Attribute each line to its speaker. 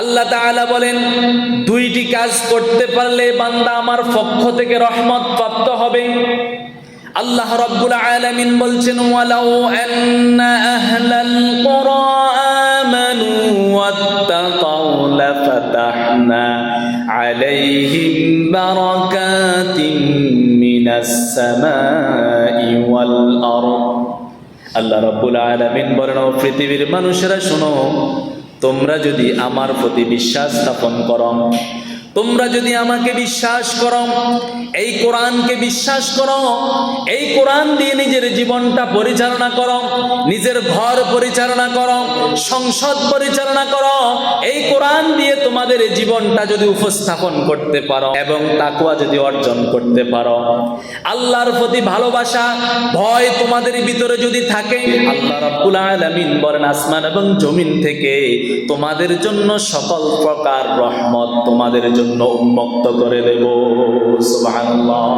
Speaker 1: আল্লাহ তাআলা বলেন, দুইটি কাজ করতে পারলে বান্দা আমার পক্ষ থেকে রহমত প্রাপ্ত হবে। আল্লাহ রাব্বুল আলামিন বলছেন, ওয়ালাউ আন্না আহলাল কুরা আমানু ওয়াত্তাকাউ লাফাতাহনা আলাইহিম বারাকাতিম মিনাস সামাই ওয়াল আরদ। আল্লাহ রাব্বুল আলামিন বলেন, ও পৃথিবীর মানুষেরা শোনো, তোমরা যদি আমার প্রতি বিশ্বাস স্থাপন করো, তোমরা যদি আমাকে বিশ্বাস করো, এই কোরআনকে বিশ্বাস করো, এই কোরআন দিয়ে নিজের জীবনটা পরিচালনা করো, নিজের ঘর পরিচালনা করো, সংসদ পরিচালনা করো, এই কোরআন দিয়ে তোমাদের জীবনটা যদি উপস্থাপন করতে পারো এবং তাকওয়া যদি অর্জন করতে পারো, আল্লাহর প্রতি ভালোবাসা ভয় তোমাদের ভিতরে যদি থাকে, আল্লাহ রাব্বুল আলামিন বলেন, আসমান এবং জমিন থেকে তোমাদের জন্য সকল প্রকার রহমত তোমাদের জন্য উন্মুক্ত করে দেব। সুবহানাল্লাহ।